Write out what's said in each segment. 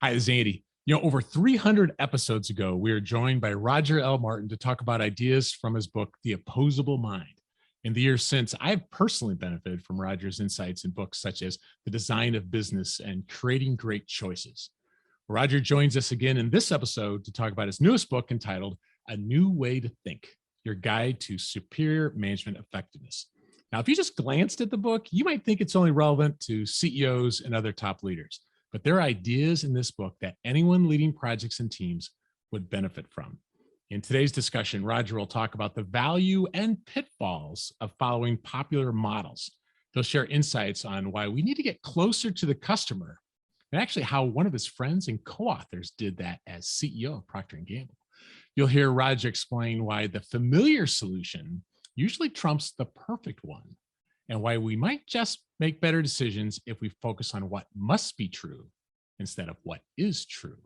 Hi, this is Andy. Over 300 episodes ago, we were joined by Roger L. Martin to talk about ideas from his book, The Opposable Mind. In the years since, I've personally benefited from Roger's insights in books such as The Design of Business and Creating Great Choices. Roger joins us again in this episode to talk about his newest book entitled A New Way to Think, Your Guide to Superior Management Effectiveness. Now, if you just glanced at the book, you might think it's only relevant to CEOs and other top leaders. But there are ideas in this book that anyone leading projects and teams would benefit from. In today's discussion, Roger will talk about the value and pitfalls of following popular models. He'll share insights on why we need to get closer to the customer, and actually how one of his friends and co-authors did that as CEO of Procter Gamble. You'll hear Roger explain why the familiar solution usually trumps the perfect one, and why we might just make better decisions if we focus on what must be true instead of what is true.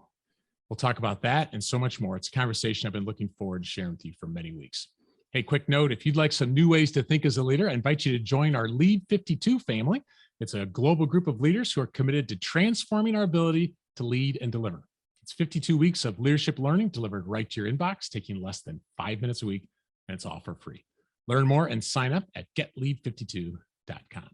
We'll talk about that and so much more. It's a conversation I've been looking forward to sharing with you for many weeks. Hey, quick note, if you'd like some new ways to think as a leader, I invite you to join our Lead 52 family. It's a global group of leaders who are committed to transforming our ability to lead and deliver. It's 52 weeks of leadership learning delivered right to your inbox, taking less than 5 minutes a week, and it's all for free. Learn more and sign up at getlead52.com.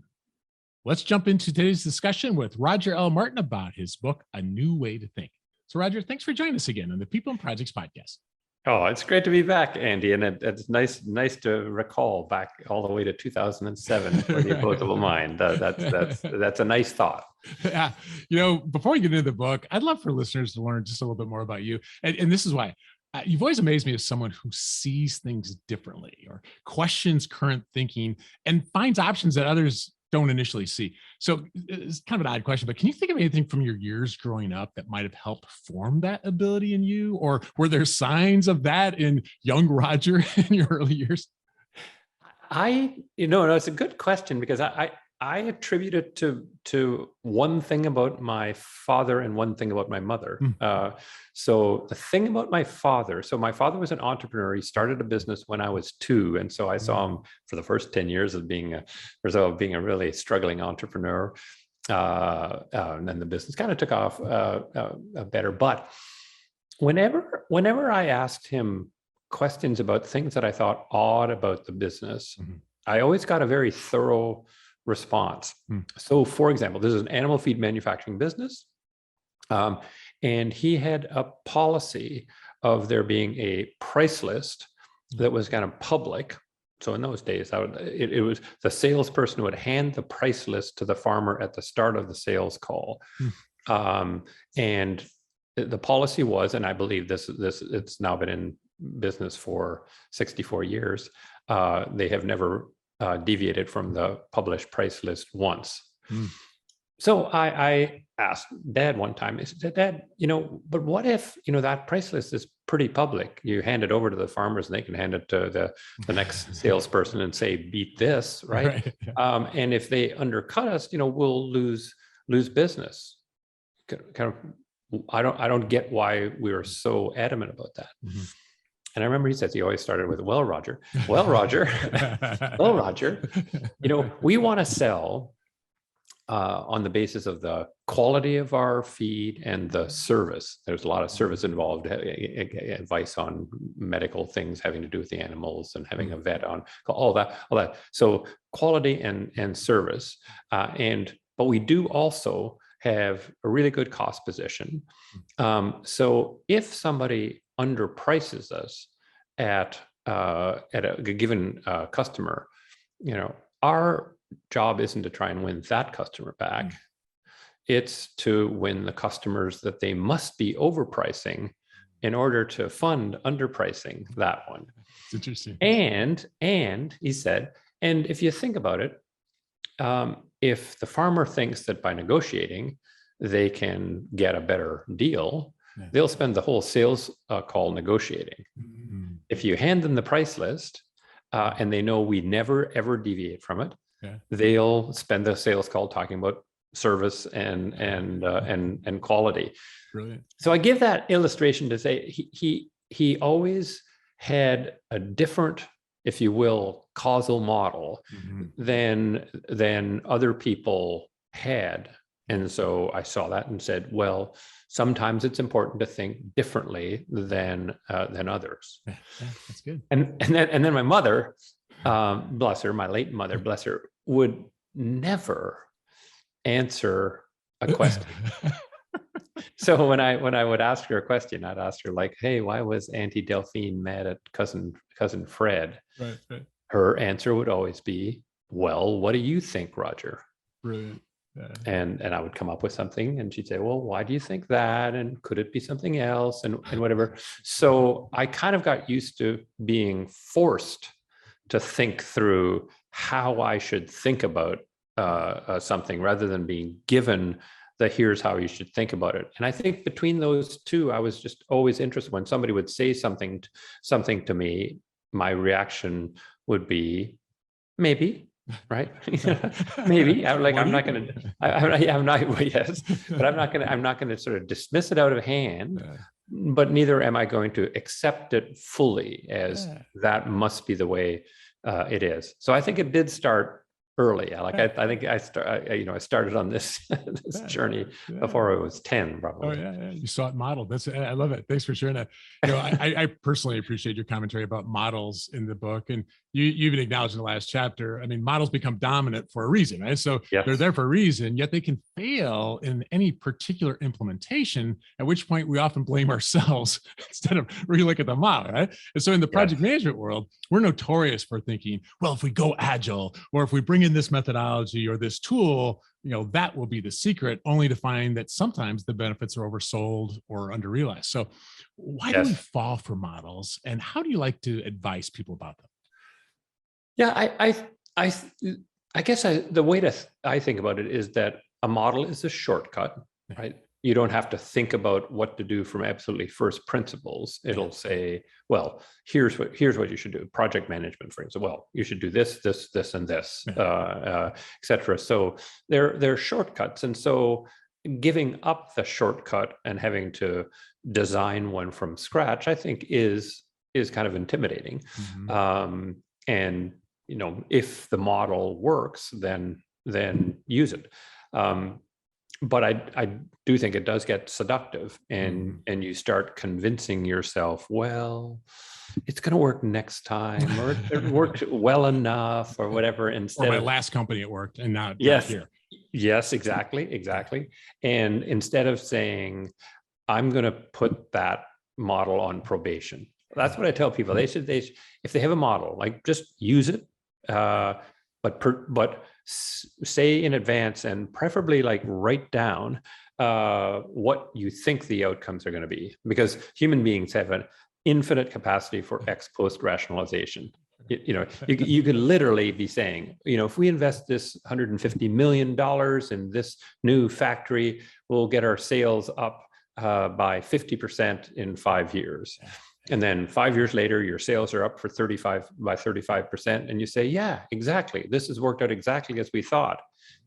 Let's jump into today's discussion with Roger L. Martin about his book, A New Way to Think. So Roger, thanks for joining us again on the People and Projects podcast. Oh, it's great to be back, Andy. And it's nice to recall back all the way to 2007 for the Opposable Mind. That's a nice thought. Yeah. Before we get into the book, I'd love for listeners to learn just a little bit more about you. And this is why. You've always amazed me as someone who sees things differently or questions current thinking and finds options that others don't initially see. So it's kind of an odd question, but can you think of anything from your years growing up that might have helped form that ability in you? Or were there signs of that in young Roger in your early years? It's a good question because I attribute it to one thing about my father and one thing about my mother. So the thing about my father was an entrepreneur. He started a business when I was 2. And so I saw him for the first 10 years of being a really struggling entrepreneur. And then the business kind of took off better. But whenever I asked him questions about things that I thought odd about the business, I always got a very thorough response. So, for example, this is an animal feed manufacturing business, and he had a policy of there being a price list that was kind of public. So in those days, it was the salesperson would hand the price list to the farmer at the start of the sales call, and the policy was, and I believe this it's now been in business for 64 years. They have never deviated from the published price list once. So I asked Dad one time, I said, Dad, but what if, that price list is pretty public? You hand it over to the farmers and they can hand it to the next salesperson and say, beat this, right? And if they undercut us, we'll lose business. Kind of, I don't get why we were so adamant about that. And I remember he always started with, well, Roger, we want to sell on the basis of the quality of our feed and the service. There's a lot of service involved, advice on medical things having to do with the animals and having a vet on all that. So quality and service. But we do also have a really good cost position. So if somebody underprices us at a given customer, our job isn't to try and win that customer back. It's to win the customers that they must be overpricing in order to fund underpricing that one. It's interesting. And he said, and if you think about it, if the farmer thinks that by negotiating they can get a better deal, they'll spend the whole sales call negotiating. If you hand them the price list and they know we never ever deviate from it, they'll spend the sales call talking about service and quality. Brilliant. So I give that illustration to say he always had a different, if you will, causal model than other people had And so I saw that and said, well, sometimes it's important to think differently than others. Yeah, that's good. And then my mother, bless her, my late mother, bless her, would never answer a question. So when I would ask her a question, I'd ask her like, "Hey, why was Auntie Delphine mad at cousin Fred?" Right, right. Her answer would always be, "Well, what do you think, Roger?" Brilliant. Yeah. And I would come up with something, and she'd say, "Well, why do you think that? And could it be something else?" And whatever. So I kind of got used to being forced to think through how I should think about something rather than being given the here's how you should think about it. And I think between those two, I was just always interested when somebody would say something to me, my reaction would be maybe, right? Maybe. I'm like, I'm not going to, I'm not, well, yes, but I'm not going to sort of dismiss it out of hand, but neither am I going to accept it fully as that must be the way it is. So I think it did start early. I think I started on this journey before I was 10, probably. Oh yeah. You saw it modeled. I love it. Thanks for sharing that. I personally appreciate your commentary about models in the book, and you even acknowledged in the last chapter. I mean, models become dominant for a reason, right? So they're there for a reason, yet they can fail in any particular implementation. At which point, we often blame ourselves instead of relook at the model, right? And so, in the project management world, we're notorious for thinking, well, if we go agile, or if we bring in this methodology or this tool, that will be the secret, only to find that sometimes the benefits are oversold or underrealized. So why do we fall for models, and how do you like to advise people about them? Yeah, I guess the way I think about it is that a model is a shortcut, right? You don't have to think about what to do from absolutely first principles. It'll say, well, here's what you should do. Project management, for instance. Well, you should do this, and this, et cetera. So they're shortcuts. And so giving up the shortcut and having to design one from scratch, I think is kind of intimidating. Mm-hmm. And if the model works, then use it. But I do think it does get seductive, and you start convincing yourself, well, it's going to work next time, or it worked well enough, or whatever. Instead, or my last company it worked, and now here. Yes, exactly. And instead of saying, I'm going to put that model on probation, that's what I tell people. They should, if they have a model, like just use it, but say in advance, and preferably like write down what you think the outcomes are going to be, because human beings have an infinite capacity for ex post rationalization. You could literally be saying, if we invest this $150 million in this new factory, we'll get our sales up by 50% in 5 years. And then 5 years later, your sales are up by 35%. And you say, yeah, exactly. This has worked out exactly as we thought.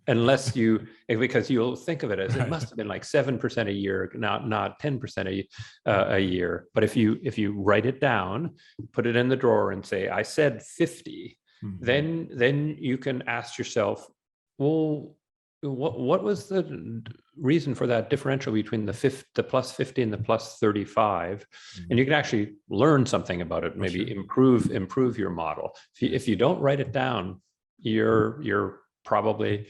Because you'll think of it as it must have been like 7% a year, not 10% a year. But if you write it down, put it in the drawer and say, I said 50, then you can ask yourself, well, what was the reason for that differential between the plus 50 and the plus 35? And you can actually learn something about it, maybe improve your model. If you don't write it down, you're probably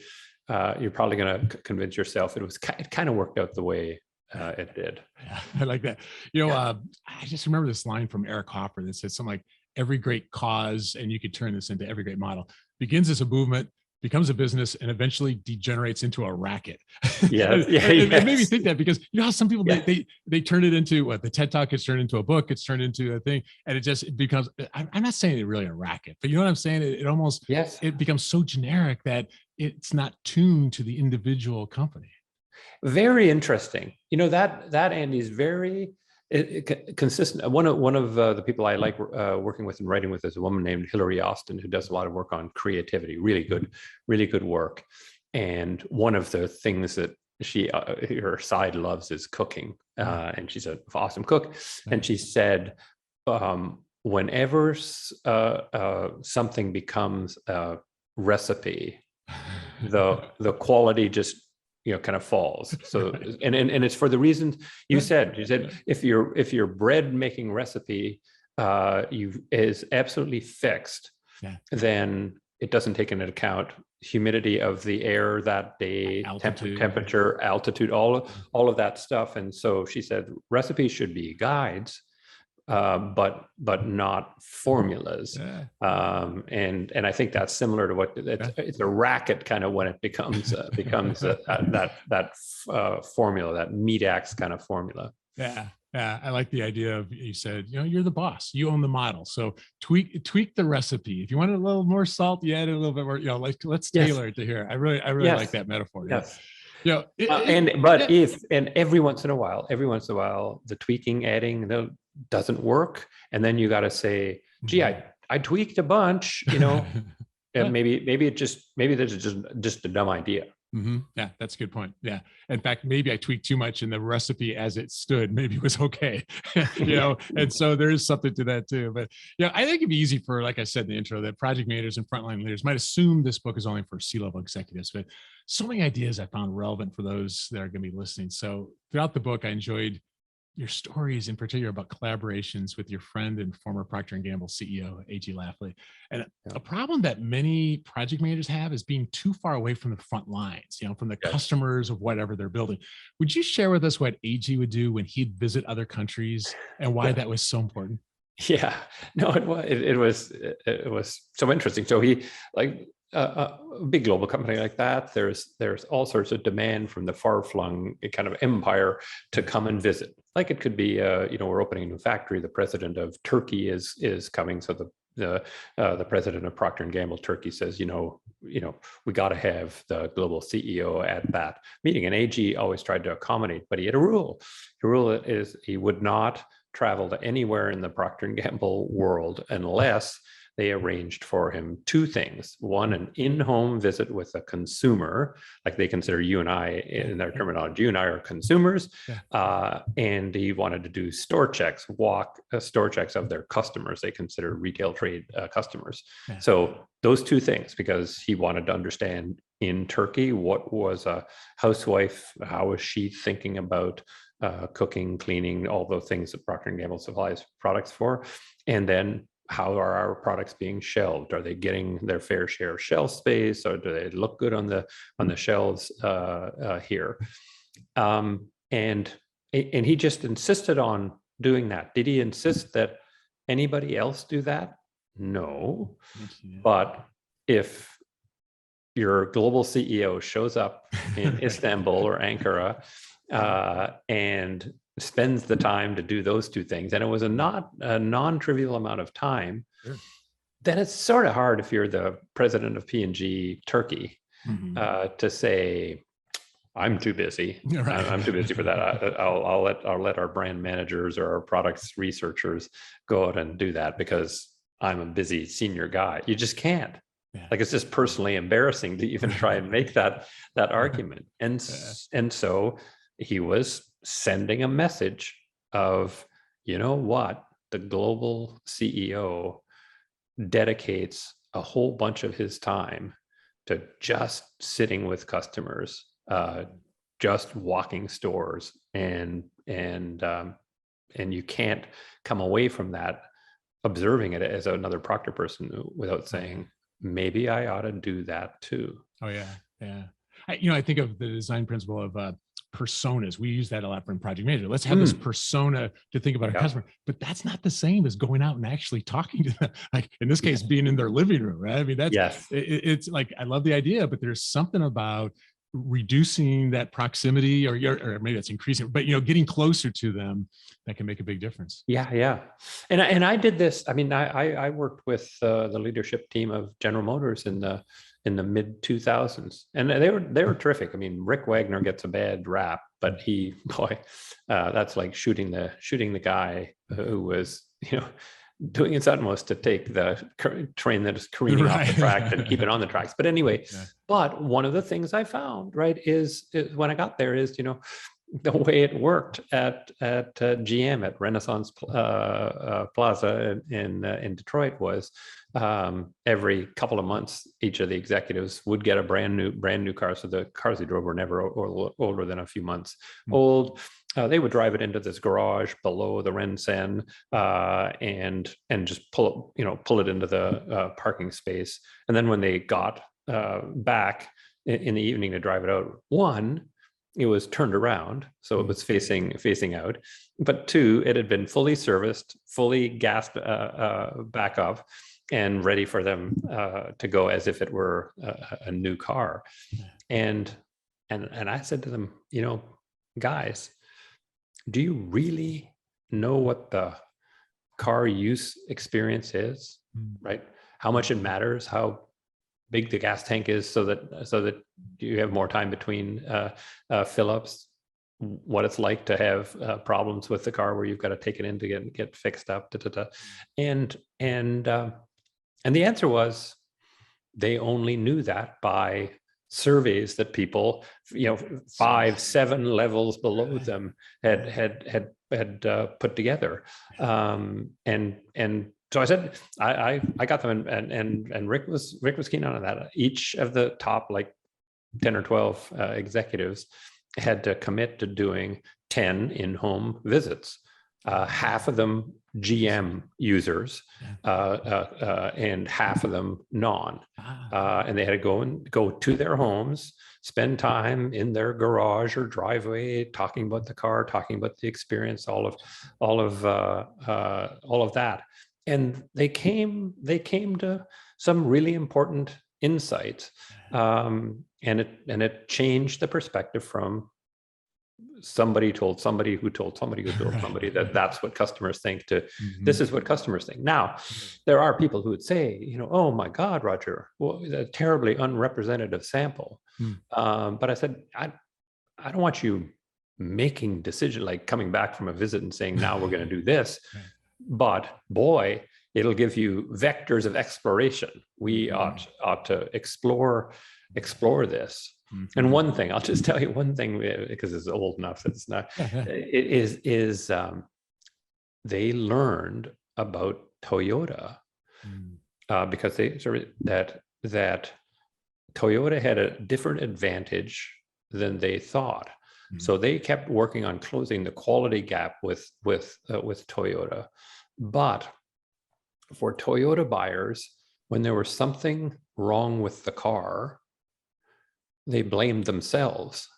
going to convince yourself it kind of worked out the way it did. Yeah, I like that. I just remember this line from Eric Hoffer that said something like, every great cause, and you could turn this into every great model, begins as a movement, becomes a business, and eventually degenerates into a racket. It made me think that, because how some people they turn it into what the TED Talk gets turned into a book, it's turned into a thing, and it becomes. I'm not saying it really a racket, but you know what I'm saying. It almost it becomes so generic that it's not tuned to the individual company. Very interesting. That Andy is very consistent. One of the people I like working with and writing with is a woman named Hillary Austin, who does a lot of work on creativity, really good work. And one of the things that her side loves is cooking, and she's an awesome cook. And she said, whenever something becomes a recipe, the quality just kind of falls. So, and it's for the reasons you said. You said if your bread making recipe is absolutely fixed, then it doesn't take into account humidity of the air that day, temperature, altitude, all of that stuff. And so she said recipes should be guides, but not formulas. And I think that's similar to what it's a racket kind of when it becomes that formula, that meat axe kind of formula. Yeah, I like the idea of, you said, you're the boss, you own the model. So tweak the recipe. If you want a little more salt, you add a little bit more, let's tailor it to here. I really like that metaphor. Yes. If every once in a while, the tweaking, adding doesn't work. And then you got to say, gee, I tweaked a bunch, and maybe there's just a dumb idea. Yeah, that's a good point. Yeah. In fact, maybe I tweaked too much and the recipe as it stood maybe was okay. And so there is something to that too. But I think it'd be easy for, like I said in the intro, that project managers and frontline leaders might assume this book is only for C-level executives, but so many ideas I found relevant for those that are going to be listening. So throughout the book, I enjoyed your stories, in particular about collaborations with your friend and former Procter Gamble CEO, A.G. Lafley. And a problem that many project managers have is being too far away from the front lines, from the customers of whatever they're building. Would you share with us what A.G. would do when he'd visit other countries and why that was so important? Yeah, no, it was so interesting. So he, like, a big global company like that, there's all sorts of demand from the far-flung kind of empire to come and visit. Like it could be, we're opening a new factory. The president of Turkey is coming, so the president of Procter and Gamble Turkey says, we got to have the global CEO at that meeting. And AG always tried to accommodate, but he had a rule. The rule is he would not travel to anywhere in the Procter and Gamble world unless they arranged for him two things. One, an in-home visit with a consumer, like they consider you and I, in their terminology, you and I are consumers. And he wanted to do store checks of their customers. They consider retail trade customers. So those two things, because he wanted to understand in Turkey, what was a housewife, how was she thinking about cooking, cleaning, all those things that Procter & Gamble supplies products for. And then how are our products being shelved? Are they getting their fair share of shelf space, or do they look good on the shelves here? And he just insisted on doing that. Did he insist that anybody else do that? No. But if your global CEO shows up in Istanbul or Ankara and spends the time to do those two things, and it was a non-trivial amount of time, then it's sort of hard if you're the president of P&G Turkey to say, I'm too busy. I'm too busy for that. I'll let our brand managers or our products researchers go out and do that because I'm a busy senior guy. You just can't. Like, it's just personally embarrassing to even try and make that argument. And so he was sending a message of, what, the global CEO dedicates a whole bunch of his time to just sitting with customers, just walking stores, and you can't come away from that observing it as another Procter person without saying, maybe I ought to do that too. Oh yeah. I think of the design principle of personas. We use that a lot from project manager. Let's have this persona to think about our customer, but that's not the same as going out and actually talking to them. Like in this case, being in their living room, right? I mean, it's like, I love the idea, but there's something about reducing that proximity, or maybe it's increasing, but getting closer to them that can make a big difference. Yeah. And I did this. I mean, I worked with the leadership team of General Motors in the mid 2000s, and they were terrific. I mean, Rick Wagner gets a bad rap, but that's like shooting the guy who was doing its utmost to take the train that is careening off the track and keep it on the tracks. But anyway, but one of the things I found, right, is when I got there is, the way it worked at GM at Renaissance Plaza in Detroit was every couple of months, each of the executives would get a brand new car. So the cars they drove were never older than a few months old. They would drive it into this garage below the Ren-Sen and just pull it into the parking space. And then when they got back in the evening to drive it out, one, it was turned around, so it was facing out. But two, it had been fully serviced, fully gassed back up, and ready for them to go as if it were a new car. And I said to them, guys, do you really know what the car use experience is, right? How much it matters, how big the gas tank is, so that you have more time between fill-ups, what it's like to have problems with the car where you've got to take it in to get fixed up, and the answer was they only knew that by surveys that people 5-7 levels below them had put together, and so I said, I got them, and Rick was keen on that. Each of the top 10 or 12 executives had to commit to doing 10 in-home visits. Half of them GM users, and half of them non. And they had to go to their homes, spend time in their garage or driveway, talking about the car, talking about the experience, all of that. And they came to some really important insights, and it changed the perspective from somebody told somebody who told somebody who told somebody that's what customers think to this is what customers think. Now, there are people who would say, oh my God, Roger, well, a terribly unrepresentative sample. But I said, I don't want you making decisions, like coming back from a visit and saying, now we're going to do this. But boy, it'll give you vectors of exploration. We ought to explore this. And one thing, I'll just tell you one thing, because it's old enough that it's not, is they learned about Toyota because they sort of that Toyota had a different advantage than they thought. So they kept working on closing the quality gap with Toyota. But for Toyota buyers, when there was something wrong with the car, they blamed themselves.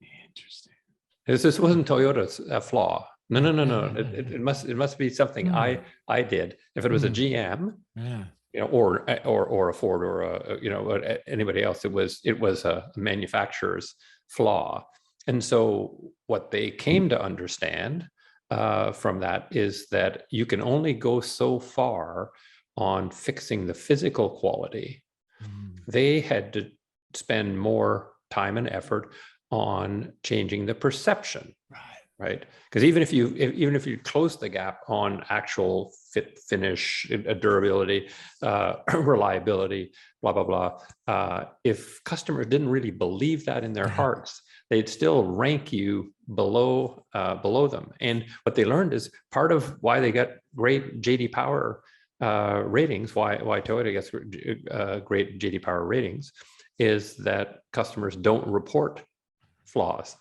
Interesting. This wasn't Toyota's flaw. No. It must be something I did. If it was a GM, or a Ford or anybody else, it was a manufacturer's flaw. And so what they came to understand from that is that you can only go so far on fixing the physical quality. They had to spend more time and effort on changing the perception, right? Because even if you close the gap on actual fit, finish, durability, reliability, blah blah blah, if customers didn't really believe that in their hearts, they'd still rank you below them. And what they learned is part of why they got great JD Power ratings, why Toyota gets great JD Power ratings, is that customers don't report flaws.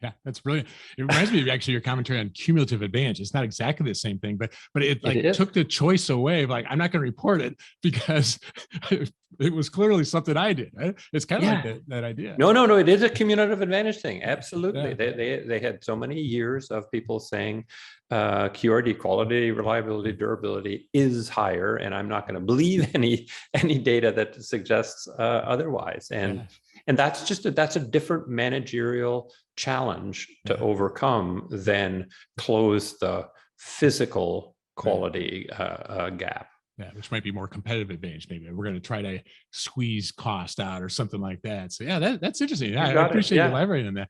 Yeah, that's brilliant. It reminds me of actually your commentary on cumulative advantage. It's not exactly the same thing, but it took the choice away of I'm not going to report it because it was clearly something I did. Right? It's kind of like that idea. No, it is a cumulative advantage thing. Absolutely. Yeah. They had so many years of people saying QRD, quality, reliability, durability, is higher, and I'm not going to believe any data that suggests otherwise. And that's a different managerial challenge to overcome than close the physical quality gap. Yeah, which might be more competitive advantage. Maybe we're going to try to squeeze cost out or something like that. So yeah, that's interesting. I appreciate you elaborating on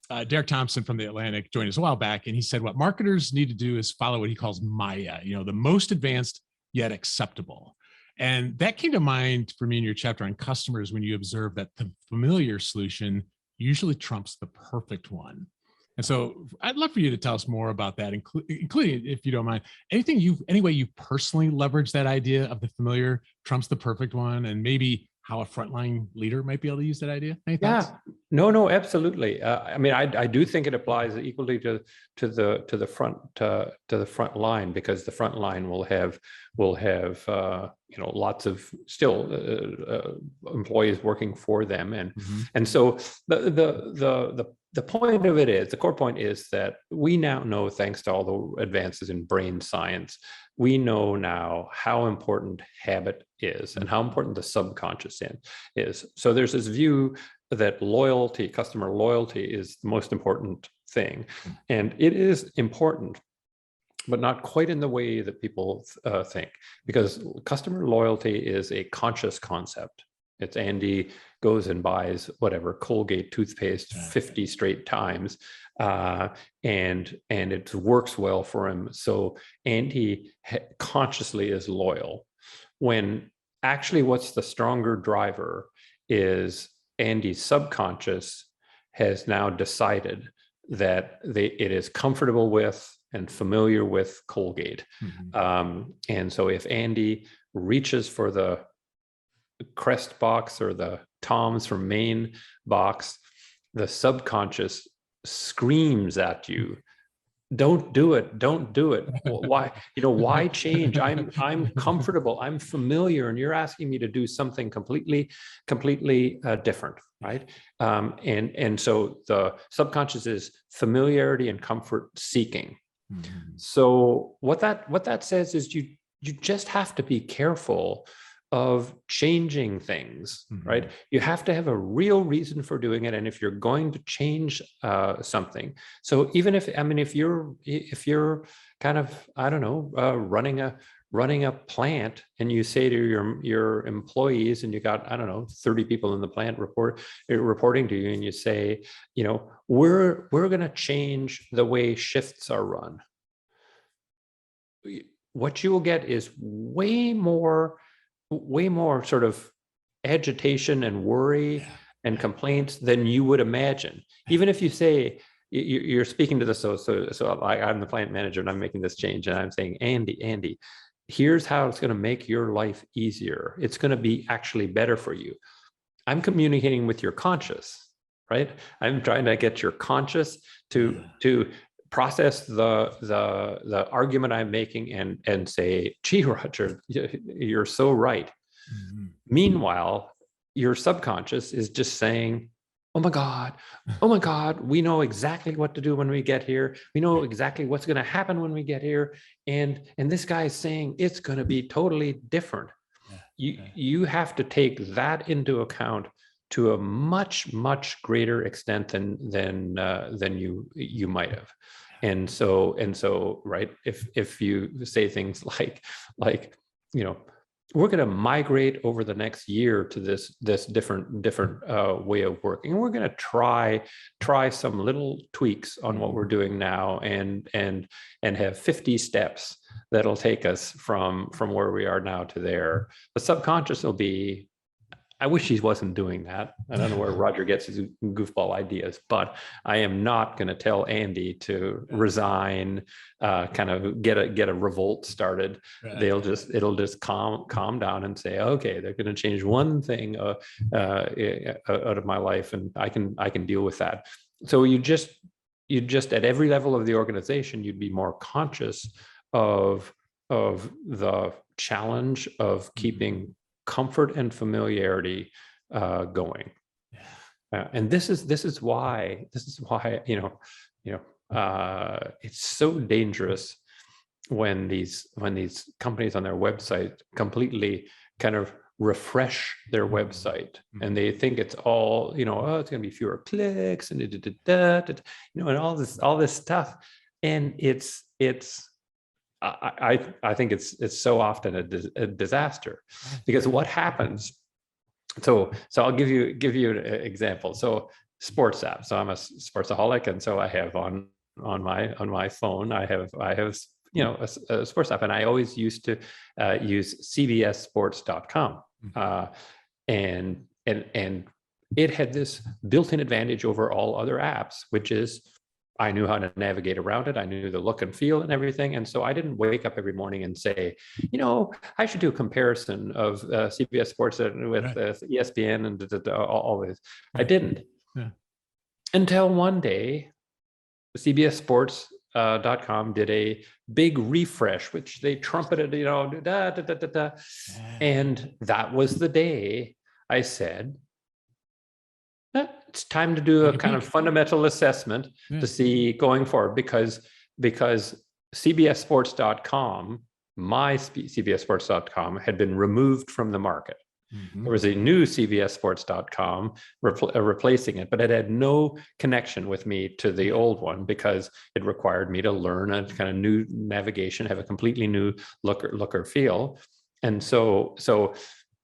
that. Derek Thompson from The Atlantic joined us a while back, and he said what marketers need to do is follow what he calls Maya, the most advanced yet acceptable. And that came to mind for me in your chapter on customers when you observed that the familiar solution usually trumps the perfect one. And so I'd love for you to tell us more about that, including, if you don't mind, any way you personally leverage that idea of the familiar trumps the perfect one, and maybe how a frontline leader might be able to use that idea. Any thoughts? Yeah, no, absolutely. I mean, I do think it applies equally to the front line, because the front line will have lots of still employees working for them, and so the point of it is, the core point is that we now know, thanks to all the advances in brain science, we know now how important habit is and how important the subconscious is. So there's this view that loyalty, customer loyalty, is the most important thing. And it is important, but not quite in the way that people think, because customer loyalty is a conscious concept. It's Andy goes and buys whatever Colgate toothpaste 50 straight times, and it works well for him. So Andy consciously is loyal, when actually what's the stronger driver is Andy's subconscious has now decided that it is comfortable with and familiar with Colgate. And so if Andy reaches for the Crest box or the Tom's from Maine box, the subconscious screams at you, don't do it, don't do it. Why, why change? I'm comfortable, I'm familiar, and you're asking me to do something completely different, right? And so the subconscious is familiarity and comfort seeking. So what that says is you just have to be careful of changing things, right? You have to have a real reason for doing it. And if you're going to change something, so even if you're kind of, I don't know, running a plant, and you say to your employees, and you got, I don't know, 30 people in the plant reporting to you, and you say, we're going to change the way shifts are run. What you will get is way more sort of agitation and worry and complaints than you would imagine. Even if you say, you're speaking to the, so I'm the plant manager and I'm making this change, and I'm saying, Andy, here's how it's going to make your life easier. It's going to be actually better for you. I'm communicating with your conscious, right? I'm trying to get your conscious to process the argument I'm making and say, gee, Roger, you're so right. Meanwhile, your subconscious is just saying, oh my God, we know exactly what to do when we get here. We know exactly what's going to happen when we get here. And this guy is saying it's going to be totally different. You have to take that into account to a much greater extent than you might have. And so, right, if you say things like, we're going to migrate over the next year to this different way of working, and we're going to try some little tweaks on what we're doing now, and have 50 steps that'll take us from where we are now to there. The subconscious will be, I wish he wasn't doing that. I don't know where Roger gets his goofball ideas, but I am not going to tell Andy to resign, kind of get a revolt started. Right. It'll just calm down and say, okay, they're going to change one thing out of my life, and I can deal with that. So you just at every level of the organization, you'd be more conscious of the challenge of keeping comfort and familiarity going. And this is why it's so dangerous when these companies on their website completely kind of refresh their website, and they think it's all, oh, it's going to be fewer clicks and and all this stuff, and it's I think it's so often a disaster, because what happens, so I'll give you an example. So sports app. So I'm a sportsaholic, and so I have on my phone, I have a sports app, and I always used to use cbssports.com, and it had this built-in advantage over all other apps, which is I knew how to navigate around it. I knew the look and feel and everything. And so I didn't wake up every morning and say, I should do a comparison of CBS Sports with ESPN and all this. Right. I didn't. Yeah. Until one day, CBS Sports.com did a big refresh, which they trumpeted, and that was the day I said, it's time to do a kind of fundamental assessment to see going forward, because CBSSports.com, my CBSSports.com, had been removed from the market. Mm-hmm. There was a new CBSSports.com replacing it, but it had no connection with me to the old one because it required me to learn a kind of new navigation, have a completely new look or feel. And so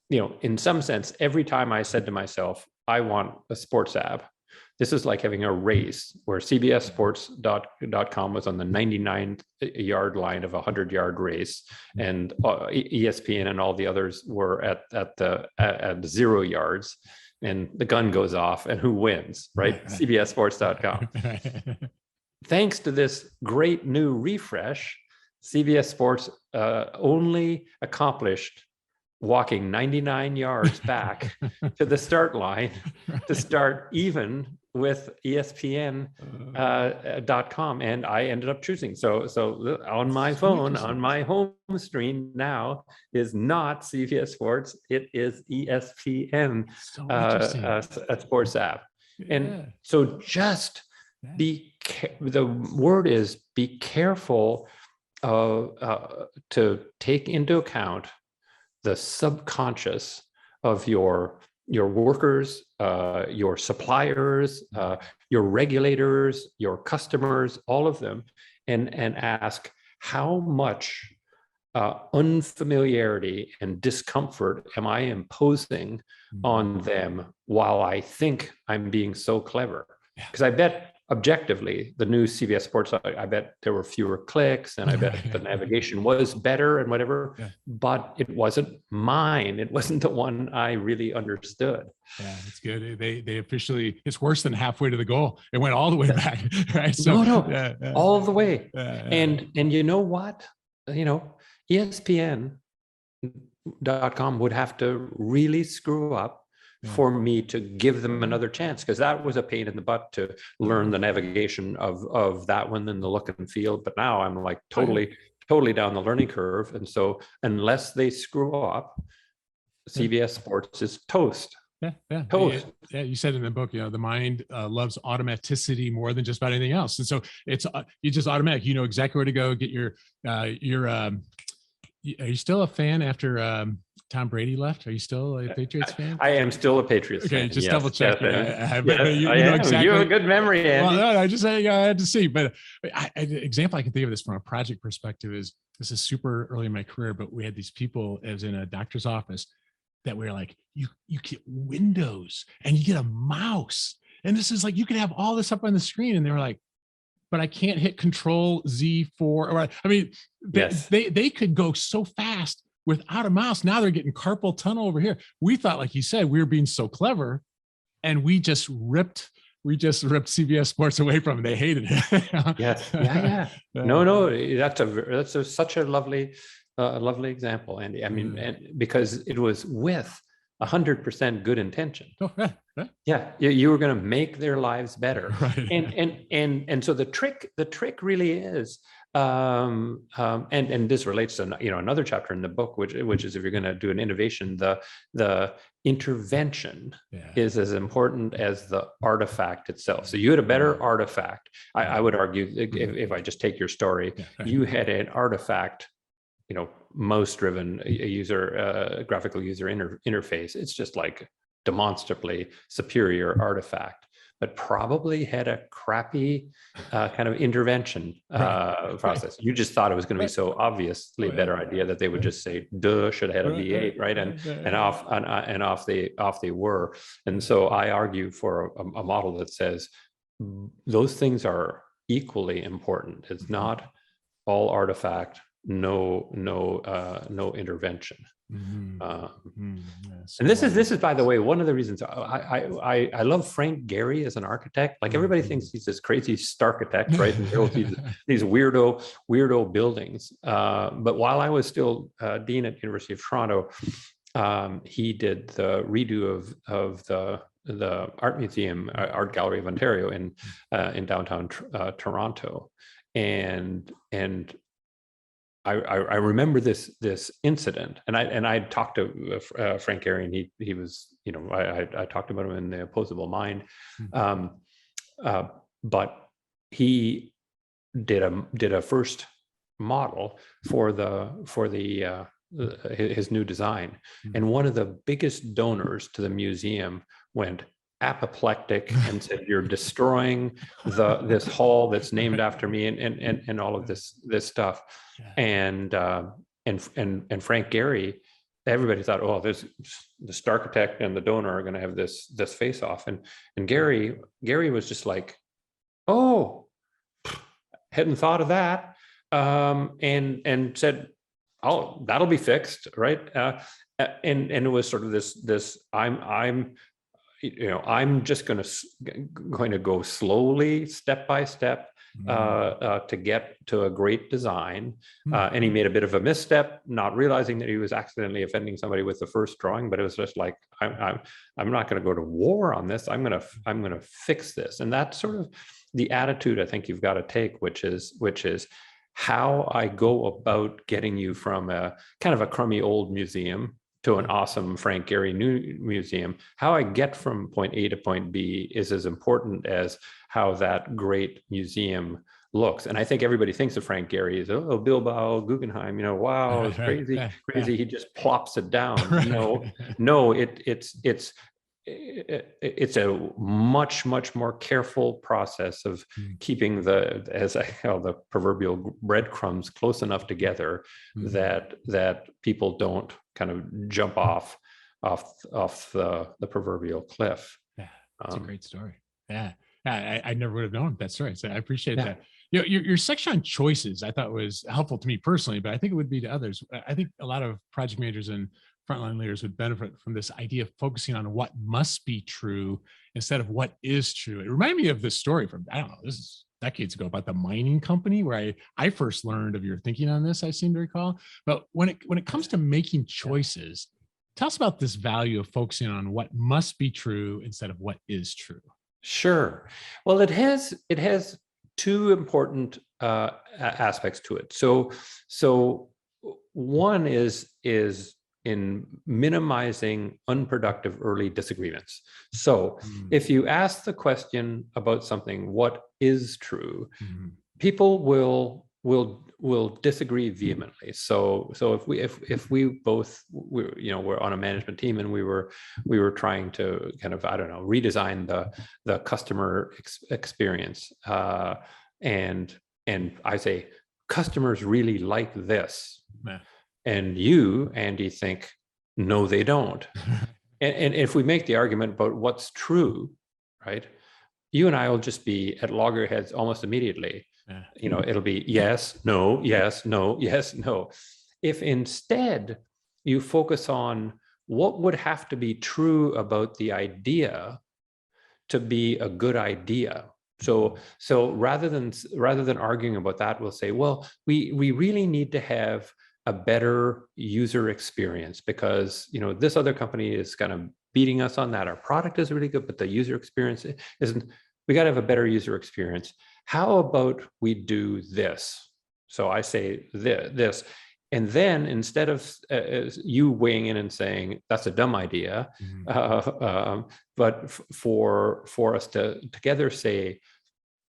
in some sense, every time I said to myself, I want a sports app, this is like having a race where CBSSports.com was on the 99-yard line of a 100-yard race, and ESPN and all the others were at 0 yards, and the gun goes off, and who wins, right? CBSSports.com. Thanks to this great new refresh, CBS Sports only accomplished walking 99 yards back to the start line to start even with ESPN.com, and I ended up choosing. So on my phone, on my home screen now is not CBS Sports, it is ESPN, a sports app. And so just the word is be careful to take into account the subconscious of your workers, your suppliers, your regulators, your customers, all of them, and ask how much unfamiliarity and discomfort am I imposing on them while I think I'm being so clever? Because I bet objectively, the new CBS Sports, I bet there were fewer clicks, and I bet the navigation was better and whatever, but it wasn't mine. It wasn't the one I really understood. Yeah, it's good. They officially, it's worse than halfway to the goal. It went all the way back, right? So all the way. And you know what? ESPN.com would have to really screw up for me to give them another chance, because that was a pain in the butt to learn the navigation of that one and the look and feel. But now I'm like totally down the learning curve. And so unless they screw up, CBS Sports is toast. Toast. Yeah, you said in the book, the mind loves automaticity more than just about anything else. And so it's you just automatic. You know exactly where to go. Get your. Are you still a fan after Tom Brady left? Are you still a Patriots fan? I am still a Patriots fan. Okay, just double check. You know exactly. You have a good memory, Andy. Well, no, I just saying I had to see. But an example I can think of this from a project perspective is, this is super early in my career, but we had these people as in a doctor's office that we were like, you get Windows and you get a mouse, and this is like, you can have all this up on the screen, and they were like, but I can't hit Control Z4. Or I mean, they could go so fast without a mouse. Now they're getting carpal tunnel over here. We thought, like you said, we were being so clever, and we just ripped CBS Sports away from them. They hated it. Yeah. No, that's such a lovely example, Andy. I mean, and because it was with 100% good intention. You were going to make their lives better, right. and so the trick really is, and this relates to another chapter in the book, which is, if you're going to do an innovation, the intervention is as important as the artifact itself. So you had a better artifact. I would argue, if I just take your story, you had an artifact, mouse-driven graphical user interface. It's just like demonstrably superior artifact, but probably had a crappy kind of intervention process. You just thought it was going to be so obviously a better idea that they would just say, "Duh, should have had a V8," right? And off they were. And so I argue for a model that says those things are equally important. It's not all artifact, no intervention. And this is, by the way, one of the reasons I love Frank Gehry as an architect. Like everybody thinks he's this crazy starchitect, right? And builds these weirdo buildings. But while I was still dean at University of Toronto, he did the redo of the art museum, Art Gallery of Ontario in downtown Toronto, and I remember this incident, and I talked to Frank Gehry, and he was, I talked about him in the Opposable Mind, but he did a first model for his new design, and one of the biggest donors to the museum went apoplectic and said, "You're destroying this hall that's named after me," and all of this stuff. And Frank Gehry, everybody thought, oh, there's the starchitect and the donor are going to have this face off, and Gehry was just like, oh, hadn't thought of that, and said, oh, that'll be fixed, right? And it was sort of this I'm just going to go slowly, step by step, to get to a great design. And he made a bit of a misstep, not realizing that he was accidentally offending somebody with the first drawing. But it was just like, I'm not going to go to war on this. I'm going to fix this. And that's sort of the attitude I think you've got to take, which is how I go about getting you from a kind of a crummy old museum to an awesome Frank Gehry new museum. How I get from point A to point B is as important as how that great museum looks. And I think everybody thinks of Frank Gehry as, oh, Bilbao, Guggenheim, wow, it's crazy. He just plops it down. No, it's a much more careful process of keeping as I call the proverbial breadcrumbs close enough together that people don't kind of jump off the proverbial cliff. Yeah, that's a great story. Yeah, I never would have known that story, so I appreciate that. Your section on choices I thought was helpful to me personally, but I think it would be to others. I think a lot of project managers and frontline leaders would benefit from this idea of focusing on what must be true instead of what is true. It reminded me of this story from, I don't know, this is decades ago, about the mining company where I first learned of your thinking on this, I seem to recall. But when it comes to making choices, tell us about this value of focusing on what must be true instead of what is true. Sure. Well, it has two important aspects to it. So one is in minimizing unproductive early disagreements. So if you ask the question about something, what is true, people will disagree vehemently. So if we both we're on a management team and we were trying to kind of, I don't know, redesign the customer experience, and I say customers really like this. And you, Andy, think, no, they don't. and if we make the argument about what's true, right, you and I will just be at loggerheads almost immediately. It'll be yes, no, yes, no, yes, no. If instead you focus on what would have to be true about the idea to be a good idea. So rather than arguing about that, we'll say, well, we really need to have a better user experience because this other company is kind of beating us on that. Our product is really good, but the user experience isn't. We got to have a better user experience. How about we do this? So I say this, and then instead of you weighing in and saying that's a dumb idea, but for us to together say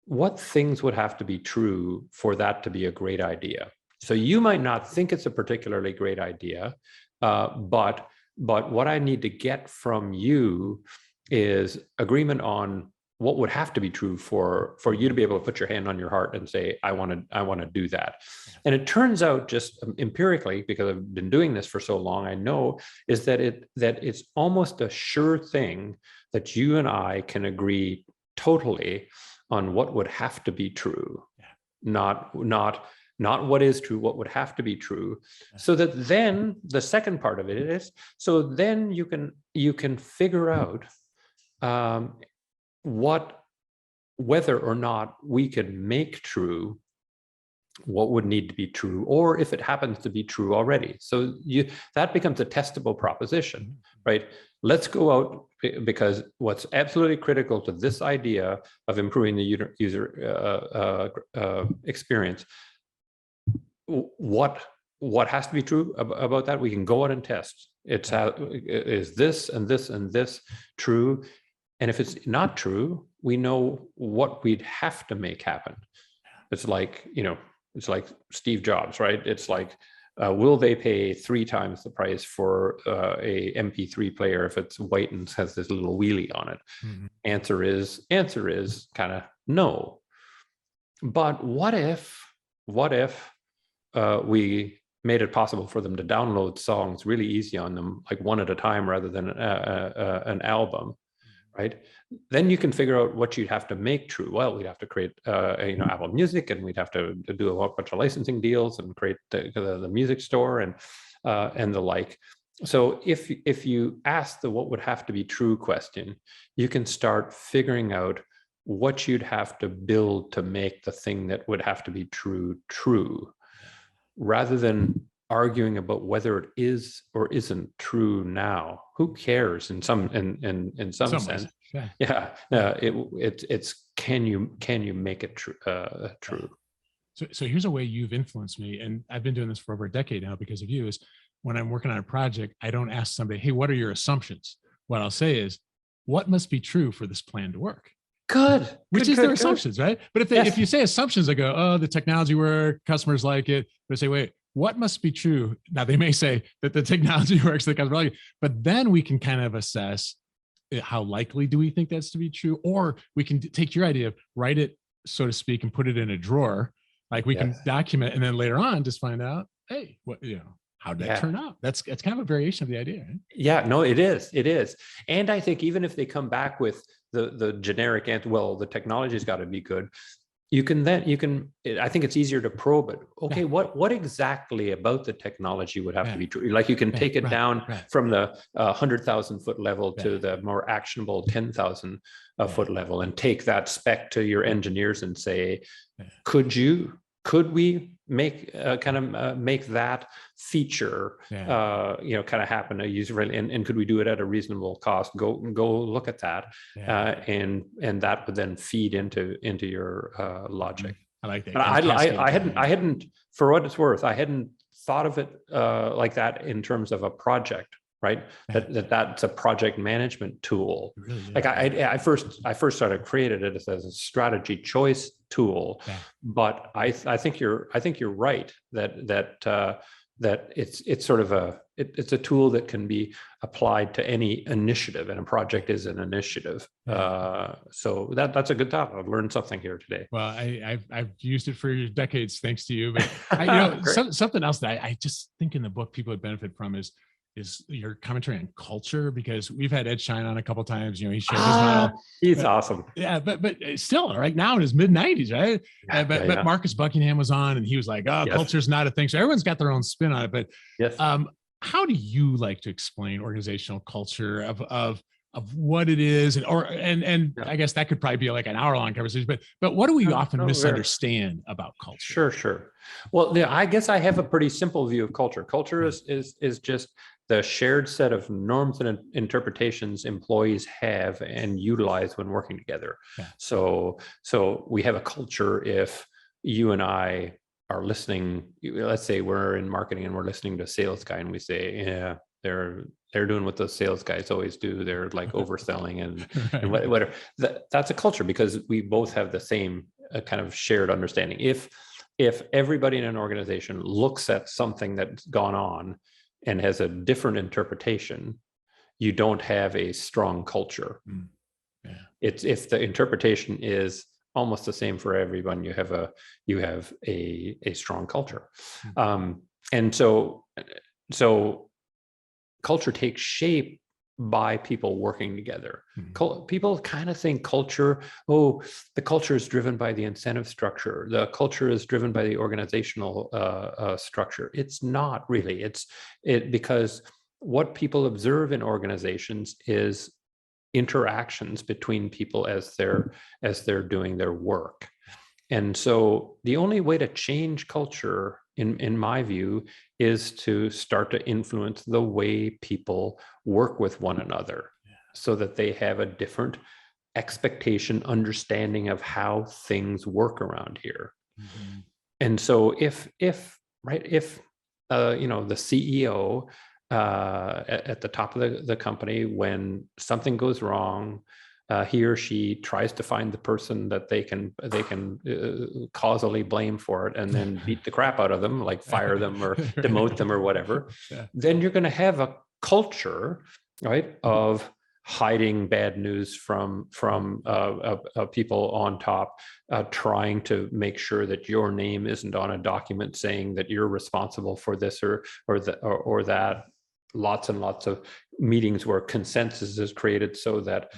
what things would have to be true for that to be a great idea. So you might not think it's a particularly great idea, but what I need to get from you is agreement on what would have to be true for you to be able to put your hand on your heart and say, I want to do that. And it turns out, just empirically, because I've been doing this for so long, I know is that it's almost a sure thing that you and I can agree totally on what would have to be true, not not what is true, what would have to be true, so that then the second part of it is, so then you can figure out whether or not we can make true what would need to be true, or if it happens to be true already. So that becomes a testable proposition, right? Let's go out, because what's absolutely critical to this idea of improving the user experience, what has to be true about that, we can go out and test. Is this and this and this true? And if it's not true, we know what we'd have to make happen. It's like, it's like Steve Jobs, right? It's like, will they pay 3 times the price for a MP3 player if it's white and has this little wheelie on it? Mm-hmm. Answer is kind of no. But what if we made it possible for them to download songs really easy on them, like one at a time rather than an album, right? Then you can figure out what you'd have to make true. Well, we'd have to create, Apple Music, and we'd have to do a whole bunch of licensing deals and create the music store and the like. So if you ask the what would have to be true question, you can start figuring out what you'd have to build to make the thing that would have to be true, rather than arguing about whether it is or isn't true now. Who cares in some sense? Yeah. It's can you make it true? So here's a way you've influenced me, and I've been doing this for over a decade now because of you, is when I'm working on a project, I don't ask somebody, hey, what are your assumptions? What I'll say is, what must be true for this plan to work? Which is their assumptions, right? But if you say assumptions, I go, oh, the technology works, customers like it. But I say, wait, what must be true? Now they may say that the technology works, the customer like it, but then we can kind of assess how likely do we think that's to be true, or we can take your idea, write it, so to speak, and put it in a drawer. Like we can document, and then later on just find out, hey, how did that turn out? That's kind of a variation of the idea, right? Yeah, no, it is. And I think even if they come back with the generic answer, well, the technology's got to be good, I think it's easier to probe it. Okay, what exactly about the technology would have to be true? Like you can take it down from the 100,000 foot level to the more actionable 10,000 foot level, and take that spec to your engineers and say, could we make make that feature kind of happen, a user and could we do it at a reasonable cost? Go look at that, and that would then feed into your logic. I like that. I hadn't, for what it's worth, I hadn't thought of it like that in terms of a project. Right, that's a project management tool. Really, like I first started created it as a strategy choice tool, but I think you're right that it's sort of it's a tool that can be applied to any initiative, and a project is an initiative. So that's a good topic. I've learned something here today. Well, I've used it for decades, thanks to you. But something else that I just think in the book people would benefit from is your commentary on culture, because we've had Ed Schein on a couple of times. He shared his model. He's awesome. Yeah, but still, right now in his mid-90s, right? But Marcus Buckingham was on, and he was like, "Oh, culture's not a thing." So everyone's got their own spin on it. But how do you like to explain organizational culture of what it is, and I guess that could probably be like an hour-long conversation. But what do we often misunderstand about culture? Sure. Well, I guess I have a pretty simple view of culture. Culture is just the shared set of norms and interpretations employees have and utilize when working together. So we have a culture if you and I are listening. Let's say we're in marketing and we're listening to a sales guy, and we say, they're doing what those sales guys always do. They're like overselling and whatever. That's a culture, because we both have the same kind of shared understanding. If everybody in an organization looks at something that's gone on and has a different interpretation, you don't have a strong culture. It's if the interpretation is almost the same for everyone, you have a strong culture. And so culture takes shape by people working together. Mhm. People kind of think culture, oh, the culture is driven by the incentive structure. The culture is driven by the organizational structure. It's not really. Because what people observe in organizations is interactions between people as they're doing their work. And so the only way to change culture, in my view, is to start to influence the way people work with one another, so that they have a different expectation, understanding of how things work around here. Mhm. And so if the CEO at the top of the company, when something goes wrong, he or she tries to find the person that they can causally blame for it, and then beat the crap out of them, like fire them or demote them or whatever. Yeah. Then you're going to have a culture, right, of hiding bad news from people on top, trying to make sure that your name isn't on a document saying that you're responsible for this or that. Lots and lots of meetings where consensus is created, so that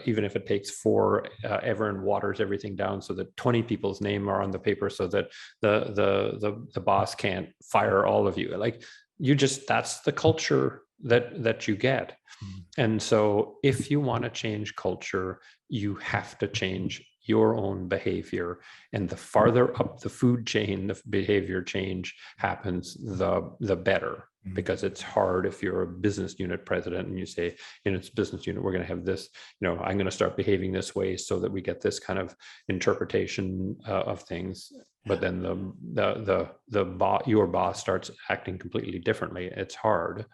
even if it takes forever and waters everything down, so that 20 people's name are on the paper, so that the boss can't fire all of you. Like, that's the culture that you get. Mhm. And so if you want to change culture, you have to change your own behavior. And the farther up the food chain the behavior change happens, the better. Mhm. Because it's hard if you're a business unit president and you say, in its business unit, we're going to have this, I'm going to start behaving this way so that we get this kind of interpretation of things. But then your boss starts acting completely differently. It's hard.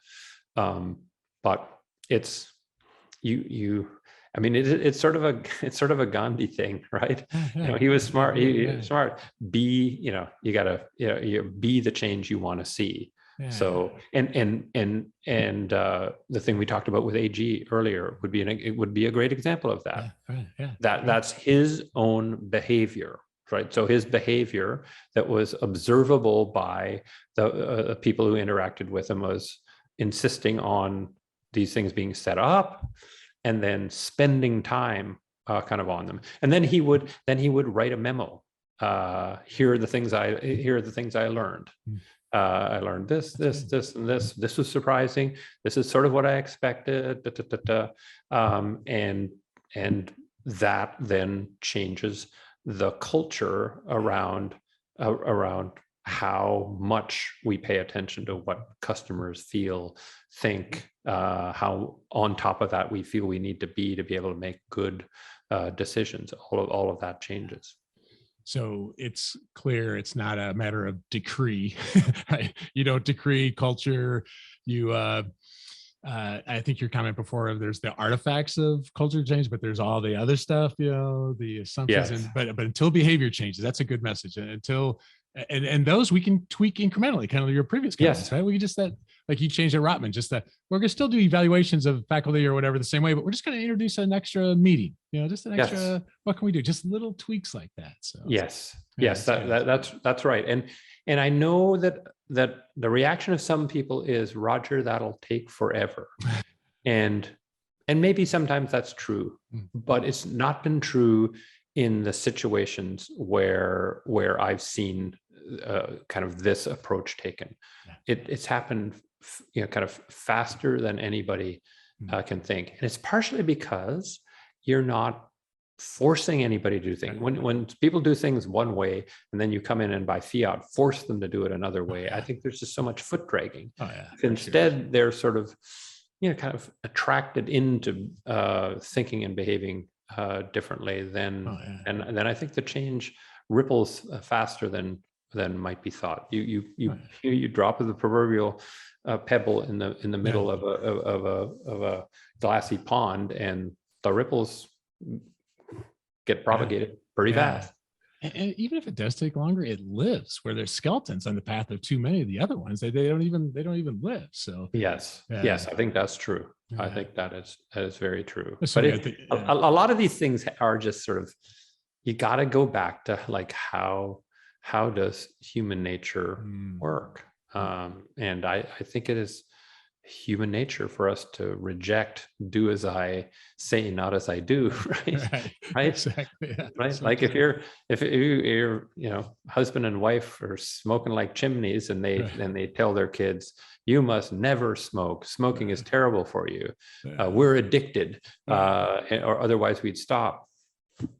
But it's it's sort of a Gandhi thing, right? Yeah. He was smart. Yeah. Smart. You gotta, be the change you want to see. Yeah. So, and the thing we talked about with AG earlier would be a great example of that. Yeah. Right. Yeah. That's his own behavior, right? So his behavior that was observable by the people who interacted with him was insisting on these things being set up, and then spending time kind of on them. And then he would write a memo. Here are the things I learned. I learned this, and this. This was surprising. This is sort of what I expected. And that then changes the culture around how much we pay attention to what customers feel, think, how on top of that we feel we need to be able to make good decisions. All of that changes. So it's clear it's not a matter of decree. Right? You don't decree culture. You, I think your comment before, there's the artifacts of culture change, but there's all the other stuff, the assumptions. Yes. But until behavior changes, that's a good message. And those we can tweak incrementally, kind of your previous comments, Yes. right? We can just like you changed at Rotman, just that we're going to still do evaluations of faculty or whatever the same way, but we're just going to introduce an extra meeting, just an extra, Yes. what can we do? Just little tweaks like that. So yes, yeah, that's right. And I know that the reaction of some people is, Roger, that'll take forever. And maybe sometimes that's true, but it's not been true in the situations where I've seen kind of this approach taken. It's happened kind of faster than anybody can think. And it's partially because you're not forcing anybody to do things. When people do things one way and then you come in and by fiat force them to do it another way, I think there's just so much foot dragging. Instead, they're sort of kind of attracted into thinking and behaving differently, and then I think the change ripples faster than might be thought. You drop the proverbial pebble in the middle of a glassy pond, and the ripples get propagated pretty fast. And even if it does take longer, it lives where there's skeletons on the path of too many of the other ones. They don't even live. So yes, I think that's true. I think that is very true. So but a lot of these things are just sort of, you got to go back to like how does human nature work? And I think it is human nature for us to reject, do as I say, not as I do, right? Right. Right. Exactly. Yeah. Right. So Like if true. you're, husband and wife are smoking like chimneys, and Right. they tell their kids, you must never smoke. Smoking is Right. terrible for you. Yeah. We're addicted, Right. or otherwise we'd stop.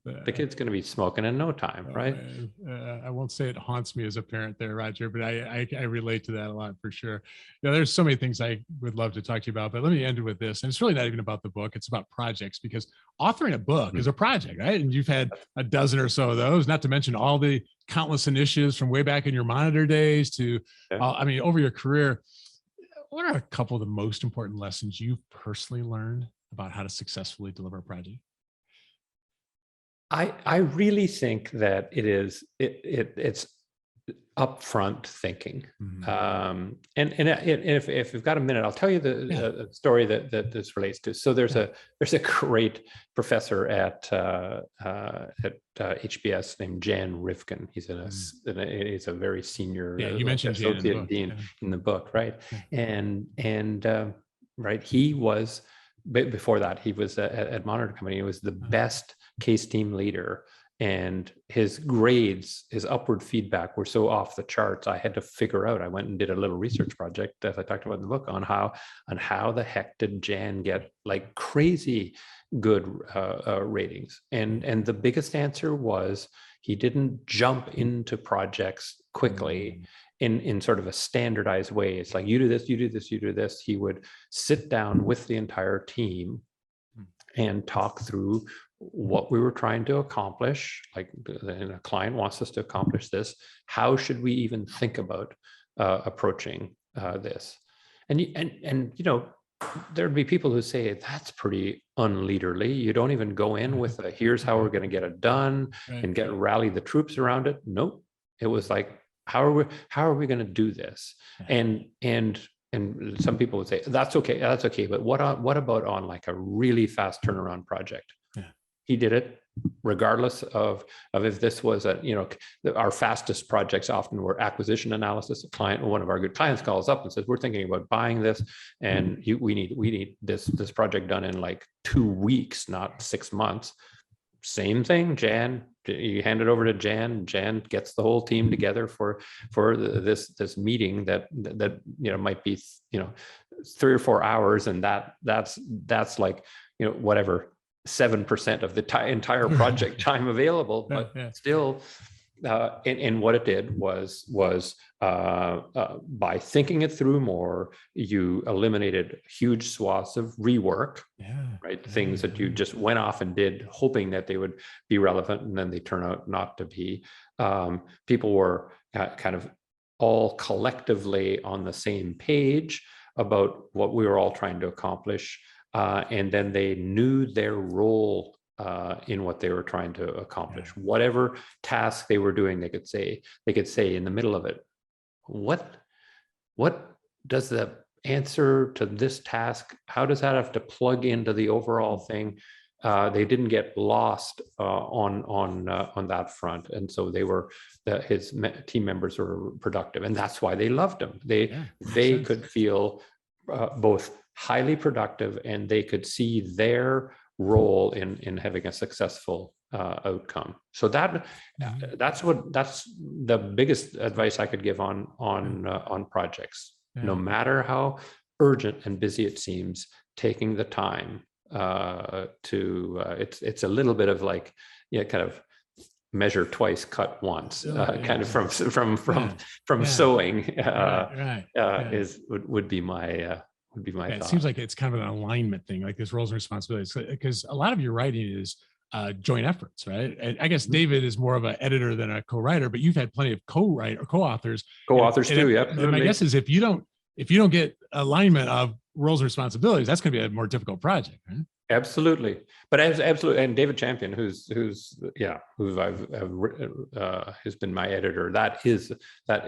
The Yeah. kid's going to be smoking in no time, Oh right? man, I won't say it haunts me as a parent there, Roger, but I relate to that a lot for sure. Yeah, there's so many things I would love to talk to you about, but let me end it with this. And it's really not even about the book; it's about projects, because authoring a book is a project, right? And you've had a dozen or so of those, not to mention all the countless initiatives from way back in your Monitor days to, Yeah. I mean, over your career. What are a couple of the most important lessons you've personally learned about how to successfully deliver a project? I really think that it's upfront thinking. Mhm. And if we've got a minute, I'll tell you Yeah. the story that this relates to. So there's Yeah. a great professor at HBS named Jan Rivkin. He's a very senior, Yeah, you like mentioned Jan in the associate book. dean Yeah. in the book, right? Yeah. And right, he was, before that, he was at Monitor Company. He was the best case team leader, and his grades, his upward feedback were so off the charts. I had to figure out, I went and did a little research project, as I talked about in the book, on how the heck did Jan get like crazy good ratings. And the biggest answer was, he didn't jump into projects quickly in sort of a standardized way. It's like, you do this, you do this, you do this. He would sit down with the entire team and talk through what we were trying to accomplish. Like, a client wants us to accomplish this. How should we even think about approaching this? And there'd be people who say, that's pretty unleaderly. You don't even go in with a, here's how we're going to get it done Right. and rally the troops around it. Nope. It was like, how are we going to do this? And some people would say, that's okay. But what about on like a really fast turnaround project? Yeah. He did it regardless of if this was our fastest projects often were acquisition analysis. One of our good clients calls up and says, we're thinking about buying this, and we need this project done in like 2 weeks, not 6 months. Same thing, Jan. You hand it over to Jan. Jan gets the whole team together for this meeting that might be 3 or 4 hours, and that's like whatever 7% of the entire project time available, but still. And what it did was by thinking it through more, you eliminated huge swaths of rework, right? Things that you just went off and did, hoping that they would be relevant, and then they turn out not to be. People were kind of all collectively on the same page about what we were all trying to accomplish, and then they knew their role in what they were trying to accomplish. Whatever task they were doing, they could say in the middle of it, what does the answer to this task, how does that have to plug into the overall thing? They didn't get lost on that front, and so his team members were productive, and that's why they loved him. They could feel both highly productive, and they could see their role in having a successful outcome. So that's the biggest advice I could give on projects. No matter how urgent and busy it seems, taking the time it's a little bit of like, kind of measure twice, cut once, kind of from sewing would be my thought. It seems like it's kind of an alignment thing, like this roles and responsibilities, because a lot of your writing is joint efforts, right? And I guess David is more of an editor than a co-writer, but you've had plenty of co-authors too. Yeah, and my guess is if you don't get alignment of roles and responsibilities, that's going to be a more difficult project, right? Absolutely. But absolutely. And David Champion, who's been my editor, that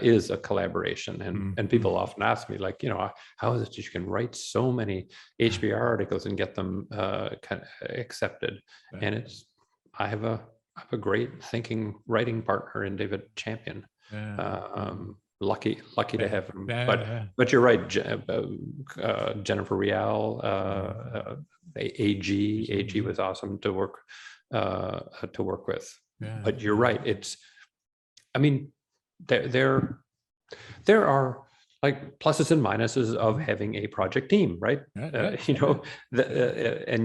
is a collaboration. And people often ask me, like, how is it that you can write so many HBR articles and get them kind of accepted? And I have a great writing partner in David Champion. lucky to have him. Yeah. But you're right. Jennifer Rial, AG was awesome to work with. Yeah. But you're right. I mean, there are like pluses and minuses of having a project team, right? And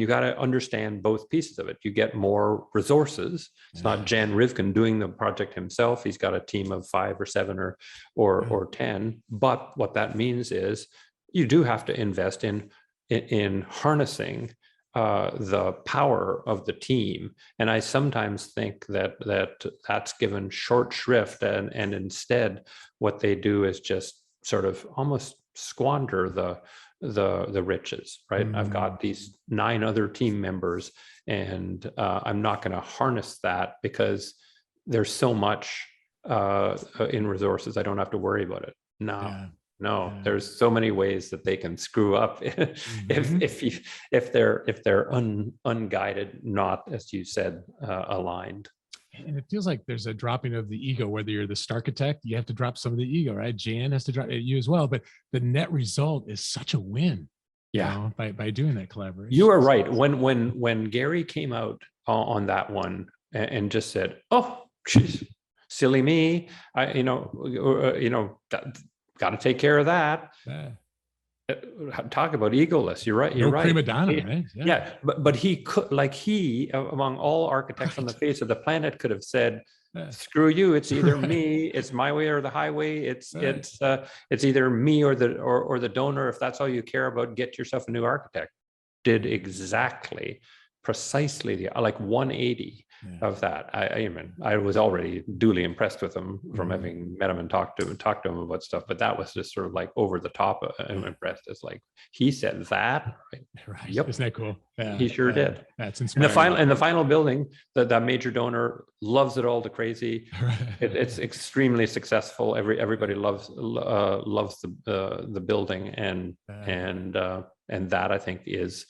you got to understand both pieces of it. You get more resources. It's not Jan Rivkin doing the project himself. He's got a team of 5 or 7 or 10. But what that means is you do have to invest in harnessing the power of the team. And I sometimes think that's given short shrift, and instead what they do is just sort of almost squander the riches, right? I've got these 9 other team members, and I'm not going to harness that because there's so much in resources. I don't have to worry about it. There's so many ways that they can screw up if they're unguided, not, as you said, aligned. And it feels like there's a dropping of the ego, whether you're the Starkitect, you have to drop some of the ego, right? Jan has to drop you as well, but the net result is such a win. By doing that collaboration. You are right. When Gary came out on that one and just said, "Oh, geez, silly me, got to take care of that." Talk about egoless. You're right. You're right. Prima donna, right? Yeah. But he could, among all architects on the face of the planet, could have said, "Screw you! It's either me, it's my way or the highway. It's either me or the donor. If that's all you care about, get yourself a new architect." Did precisely the 180 of that. I was already duly impressed with him from having met him and talked to him about stuff, but that was just sort of like over the top. I'm impressed. It's like he said that, right? Yep, isn't that cool? He sure did. That's inspiring. And the final building, that major donor loves it all to crazy. It's extremely successful. Everybody loves the building, and that, I think, is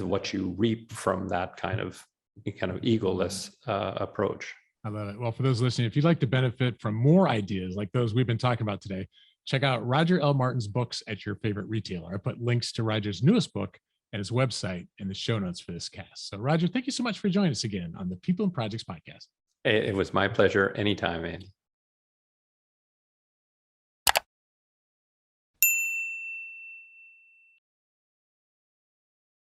what you reap from that kind of egoless approach. I love it. Well, for those listening, if you'd like to benefit from more ideas like those we've been talking about today, check out Roger L. Martin's books at your favorite retailer. I put links to Roger's newest book and his website in the show notes for this cast. So, Roger, thank you so much for joining us again on the People and Projects podcast. It was my pleasure. Anytime, Andy.